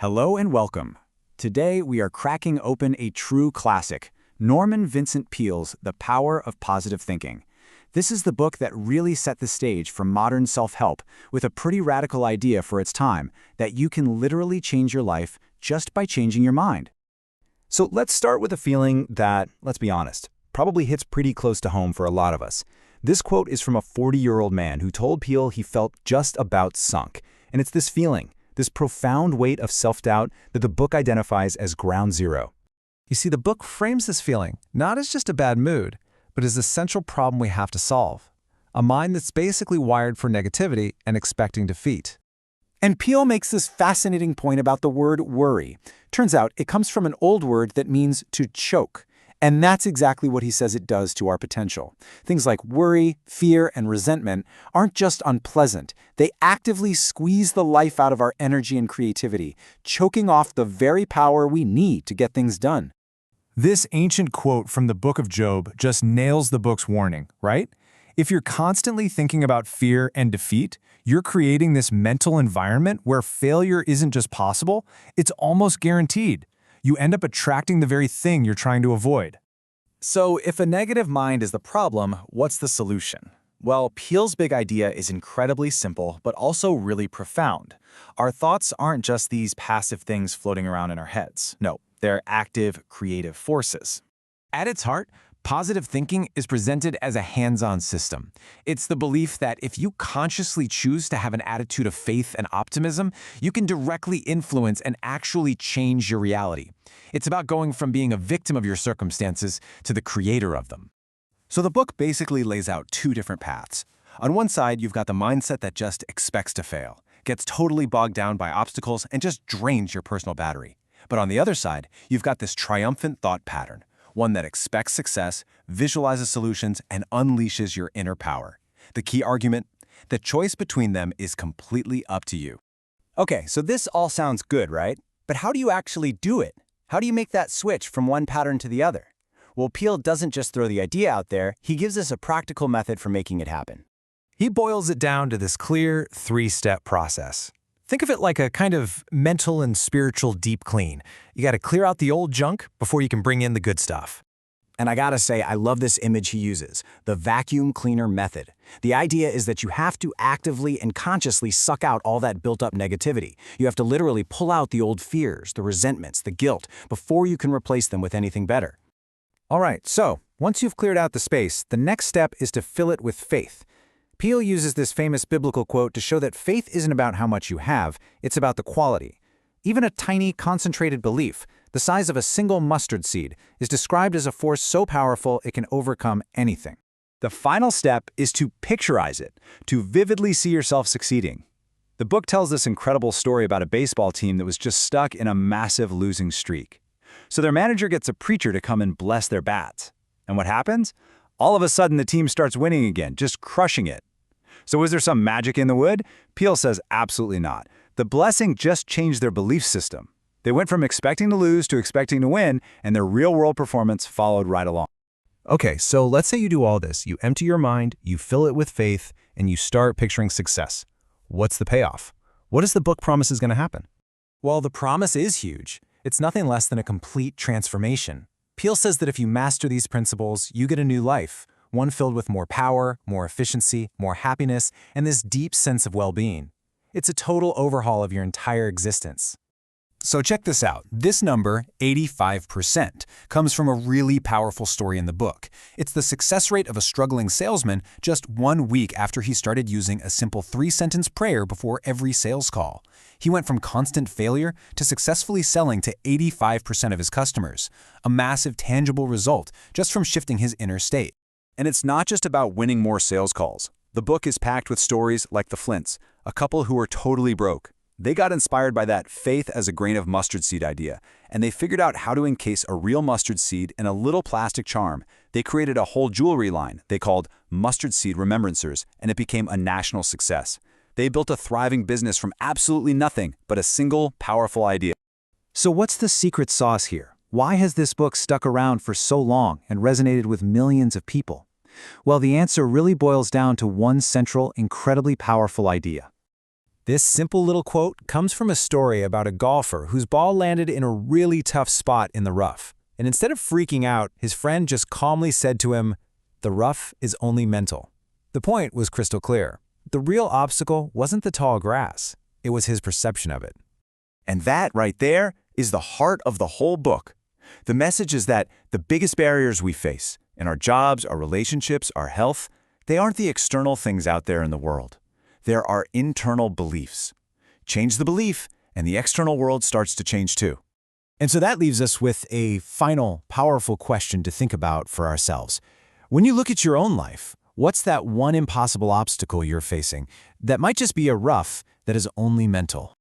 Hello and welcome. Today we are cracking open a true classic, Norman Vincent Peale's The Power of Positive Thinking. This is the book that really set the stage for modern self-help with a pretty radical idea for its time that you can literally change your life just by changing your mind. So let's start with a feeling that, let's be honest, probably hits pretty close to home for a lot of us. This quote is from a 40-year-old man who told Peale he felt just about sunk. And it's this feeling, this profound weight of self-doubt that the book identifies as ground zero. You see, the book frames this feeling not as just a bad mood, but as a central problem we have to solve. A mind that's basically wired for negativity and expecting defeat. And Peale makes this fascinating point about the word worry. Turns out it comes from an old word that means to choke. And that's exactly what he says it does to our potential. Things like worry, fear, and resentment aren't just unpleasant. They actively squeeze the life out of our energy and creativity, choking off the very power we need to get things done. This ancient quote from the book of Job just nails the book's warning, right? If you're constantly thinking about fear and defeat, you're creating this mental environment where failure isn't just possible, it's almost guaranteed. You end up attracting the very thing you're trying to avoid. So if a negative mind is the problem, what's the solution? Well, Peale's big idea is incredibly simple, but also really profound. Our thoughts aren't just these passive things floating around in our heads. No, they're active, creative forces. At its heart, positive thinking is presented as a hands-on system. It's the belief that if you consciously choose to have an attitude of faith and optimism, you can directly influence and actually change your reality. It's about going from being a victim of your circumstances to the creator of them. So the book basically lays out two different paths. On one side, you've got the mindset that just expects to fail, gets totally bogged down by obstacles, and just drains your personal battery. But on the other side, you've got this triumphant thought pattern, one that expects success, visualizes solutions, and unleashes your inner power. The key argument? The choice between them is completely up to you. Okay, so this all sounds good, right? But how do you actually do it? How do you make that switch from one pattern to the other? Well, Peale doesn't just throw the idea out there, he gives us a practical method for making it happen. He boils it down to this clear three-step process. Think of it like a kind of mental and spiritual deep clean. You got to clear out the old junk before you can bring in the good stuff. And I gotta say, I love this image he uses, the vacuum cleaner method. The idea is that you have to actively and consciously suck out all that built-up negativity. You have to literally pull out the old fears, the resentments, the guilt, before you can replace them with anything better. All right, so once you've cleared out the space, the next step is to fill it with faith. Peale uses this famous biblical quote to show that faith isn't about how much you have, it's about the quality. Even a tiny, concentrated belief, the size of a single mustard seed, is described as a force so powerful it can overcome anything. The final step is to picturize it, to vividly see yourself succeeding. The book tells this incredible story about a baseball team that was just stuck in a massive losing streak. So their manager gets a preacher to come and bless their bats. And what happens? All of a sudden the team starts winning again, just crushing it. So is there some magic in the wood? Peale says absolutely not. The blessing just changed their belief system. They went from expecting to lose to expecting to win, and their real-world performance followed right along. Okay, so let's say you do all this. You empty your mind, you fill it with faith, and you start picturing success. What's the payoff? What does the book promise is going to happen? Well, the promise is huge. It's nothing less than a complete transformation. Peale says that if you master these principles, you get a new life, one filled with more power, more efficiency, more happiness, and this deep sense of well-being. It's a total overhaul of your entire existence. So check this out. This number, 85%, comes from a really powerful story in the book. It's the success rate of a struggling salesman just 1 week after he started using a simple 3-sentence prayer before every sales call. He went from constant failure to successfully selling to 85% of his customers, a massive tangible result just from shifting his inner state. And it's not just about winning more sales calls. The book is packed with stories like the Flints, a couple who were totally broke. They got inspired by that faith as a grain of mustard seed idea, and they figured out how to encase a real mustard seed in a little plastic charm. They created a whole jewelry line they called Mustard Seed Remembrancers, and it became a national success. They built a thriving business from absolutely nothing but a single, powerful idea. So what's the secret sauce here? Why has this book stuck around for so long and resonated with millions of people? Well, the answer really boils down to one central, incredibly powerful idea. This simple little quote comes from a story about a golfer whose ball landed in a really tough spot in the rough. And instead of freaking out, his friend just calmly said to him, "The rough is only mental." The point was crystal clear. The real obstacle wasn't the tall grass. It was his perception of it. And that right there is the heart of the whole book. The message is that the biggest barriers we face in our jobs, our relationships, our health, they aren't the external things out there in the world. They're our internal beliefs. Change the belief, and the external world starts to change too. And so that leaves us with a final, powerful question to think about for ourselves. When you look at your own life, what's that one impossible obstacle you're facing that might just be a rough that is only mental?